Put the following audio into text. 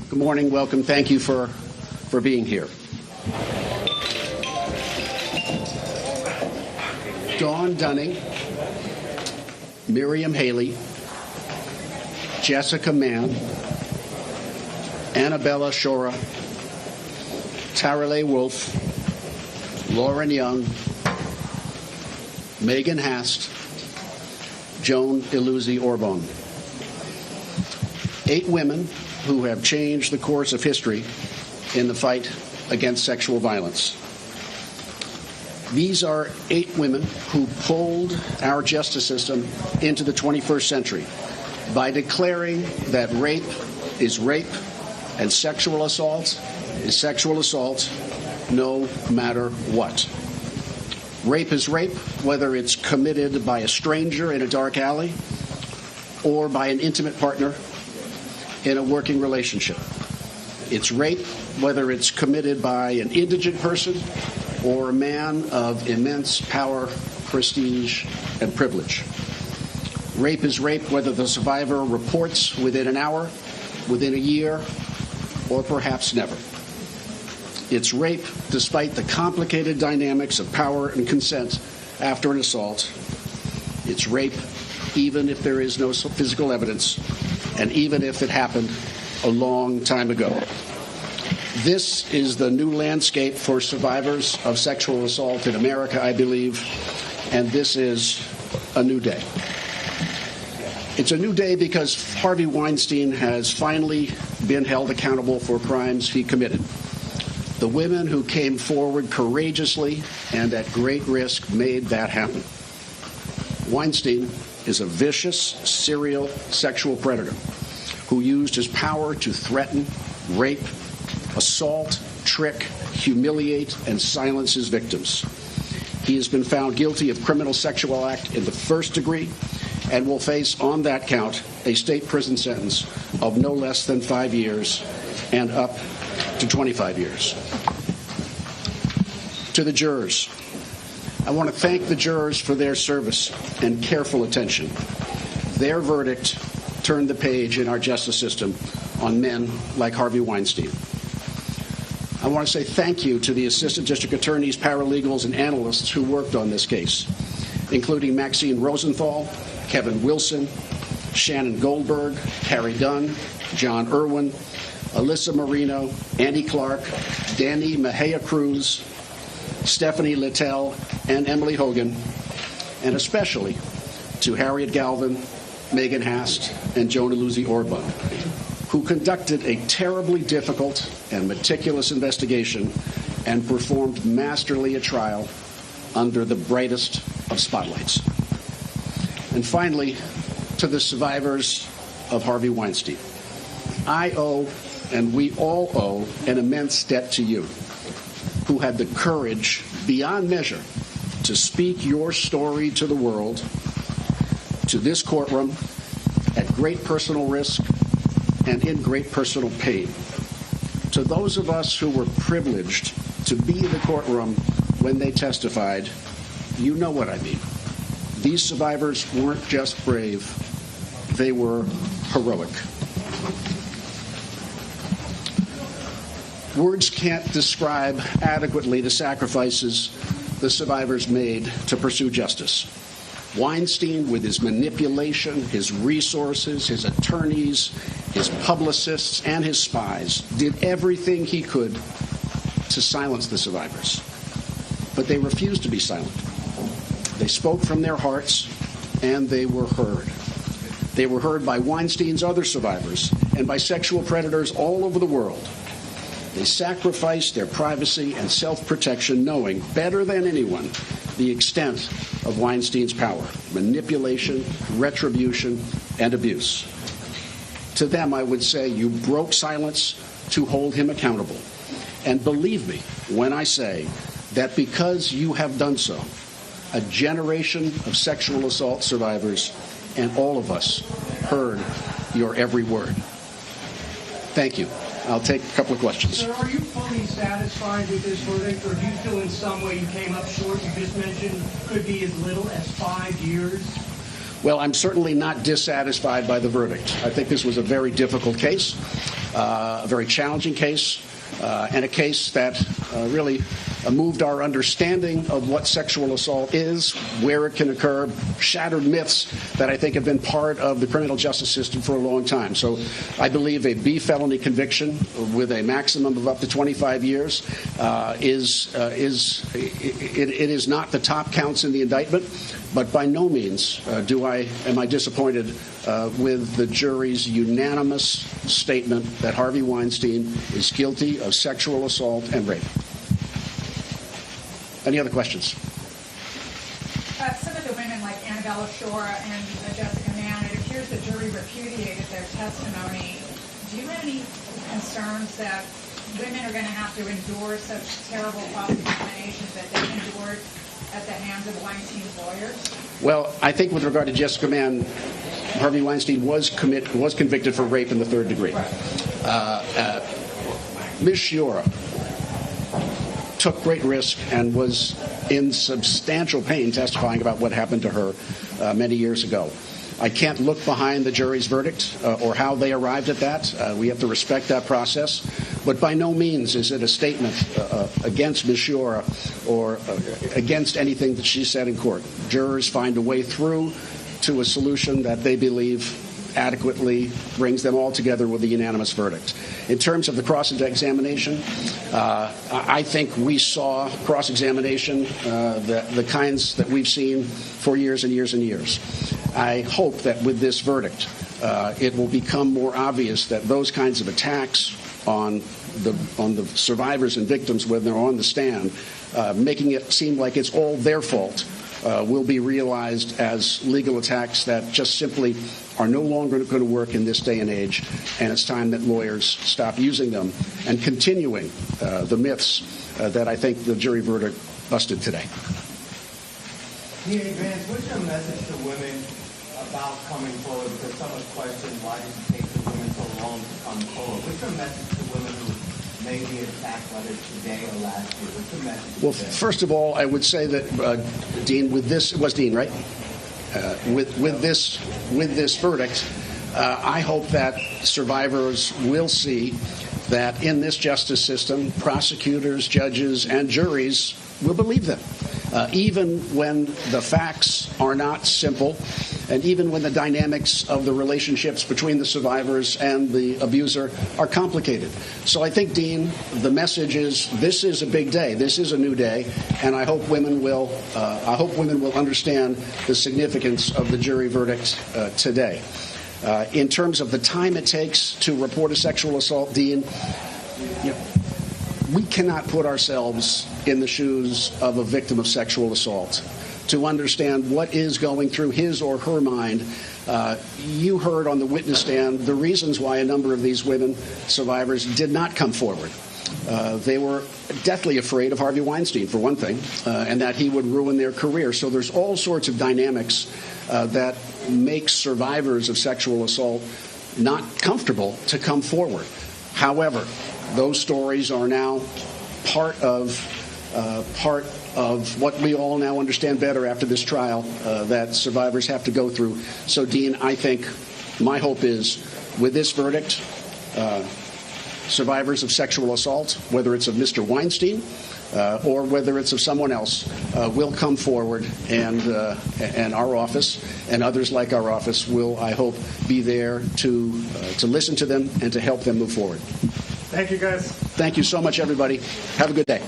Good morning. Welcome. Thank you for being here. Dawn Dunning, Miriam Haley, Jessica Mann, Annabella Shora, Tarale Wolf, Lauren Young, Megan Hast, Joan Iluzzi Orbon. 8 women who have changed the course of history in the fight against sexual violence. These are 8 women who pulled our justice system into the 21st century by declaring that rape is rape and sexual assault is sexual assault no matter what. Rape is rape, whether it's committed by a stranger in a dark alley or by an intimate partner in a working relationship. It's rape, whether it's committed by an indigent person or a man of immense power, prestige, and privilege. Rape is rape, whether the survivor reports within an hour, within a year, or perhaps never. It's rape despite the complicated dynamics of power and consent after an assault. It's rape even if there is no physical evidence, and even if it happened a long time ago. This is the new landscape for survivors of sexual assault in America, I believe, and this is a new day. It's a new day because Harvey Weinstein has finally been held accountable for crimes he committed. The women who came forward courageously and at great risk made that happen. Weinstein is a vicious, serial sexual predator who used his power to threaten, rape, assault, trick, humiliate, and silence his victims. He has been found guilty of criminal sexual act in the first degree and will face, on that count, a state prison sentence of no less than 5 years and up to 25 years. To the jurors, I want to thank the jurors for their service and careful attention. Their verdict turned the page in our justice system on men like Harvey Weinstein. I want to say thank you to the assistant district attorneys, paralegals, and analysts who worked on this case, including Maxine Rosenthal, Kevin Wilson, Shannon Goldberg, Carrie Dunn, John Irwin, Alyssa Marino, Andy Clark, Danny Mejia Cruz, Stephanie Littell, and Emily Hogan, and especially to Harriet Galvin, Megan Hast, and Joan Iluzzi Orbon, who conducted a terribly difficult and meticulous investigation and performed masterly a trial under the brightest of spotlights. And finally, to the survivors of Harvey Weinstein, I owe, and we all owe, an immense debt to you, who had the courage beyond measure to speak your story to the world, to this courtroom, at great personal risk and in great personal pain. To those of us who were privileged to be in the courtroom when they testified, you know what I mean. These survivors weren't just brave, they were heroic. Words can't describe adequately the sacrifices the survivors made to pursue justice. Weinstein, with his manipulation, his resources, his attorneys, his publicists, and his spies, did everything he could to silence the survivors. But they refused to be silent. They spoke from their hearts, and they were heard. They were heard by Weinstein's other survivors and by sexual predators all over the world. They sacrificed their privacy and self-protection, knowing better than anyone the extent of Weinstein's power, manipulation, retribution, and abuse. To them, I would say, you broke silence to hold him accountable. And believe me when I say that because you have done so, a generation of sexual assault survivors and all of us heard your every word. Thank you. I'll take a couple of questions. Sir, are you fully satisfied with this verdict, or do you feel in some way you came up short? You just mentioned could be as little as 5 years. Well, I'm certainly not dissatisfied by the verdict. I think this was a very difficult case. a very challenging case, and a case that really moved our understanding of what sexual assault is, where it can occur, shattered myths that I think have been part of the criminal justice system for a long time. So I believe a B felony conviction with a maximum of up to 25 years is not the top counts in the indictment, but by no means am I disappointed with the jury's unanimous statement that Harvey Weinstein is guilty of sexual assault and rape. Any other questions? Some of the women, like Annabella Shore and Jessica Mann, it appears the jury repudiated their testimony. Do you have any concerns that women are going to have to endure such terrible cross-examinations that they endured at the hands of Weinstein's lawyers? Well, I think with regard to Jessica Mann, Harvey Weinstein was convicted for rape in the third degree. Ms. Shiora took great risk and was in substantial pain testifying about what happened to her many years ago. I can't look behind the jury's verdict or how they arrived at that. We have to respect that process. But by no means is it a statement against Ms. Shiora or against anything that she said in court. Jurors find a way through to a solution that they believe adequately brings them all together with a unanimous verdict. In terms of the cross-examination, I think we saw cross-examination, the kinds that we've seen for years and years and years. I hope that with this verdict, it will become more obvious that those kinds of attacks on the survivors and victims when they're on the stand, making it seem like it's all their fault, will be realized as legal attacks that just simply are no longer going to work in this day and age, and it's time that lawyers stop using them and continuing the myths that I think the jury verdict busted today. Cy Vance, what's your message to women about coming forward? Because someone questioned why did it take the women so long to come forward. What's your message to women who may be attacked, whether today or last year? What's your message? Well, first of all, I would say that, Dean, with this, it was Dean, right? With this verdict, I hope that survivors will see that in this justice system, prosecutors, judges, and juries will believe them, even when the facts are not simple, and even when the dynamics of the relationships between the survivors and the abuser are complicated. So I think, Dean, the message is this is a big day. This is a new day, and I hope women will understand the significance of the jury verdict today. In terms of the time it takes to report a sexual assault, Dean, we cannot put ourselves in the shoes of a victim of sexual assault to understand what is going through his or her mind. You heard on the witness stand the reasons why a number of these women survivors did not come forward. They were deathly afraid of Harvey Weinstein, for one thing, and that he would ruin their career. So there's all sorts of dynamics that make survivors of sexual assault not comfortable to come forward. However, those stories are now part of what we all now understand better after this trial that survivors have to go through. So, Dean, I think my hope is with this verdict, survivors of sexual assault, whether it's of Mr. Weinstein or whether it's of someone else, will come forward, and our office and others like our office will, I hope, be there to listen to them and to help them move forward. Thank you, guys. Thank you so much, everybody. Have a good day.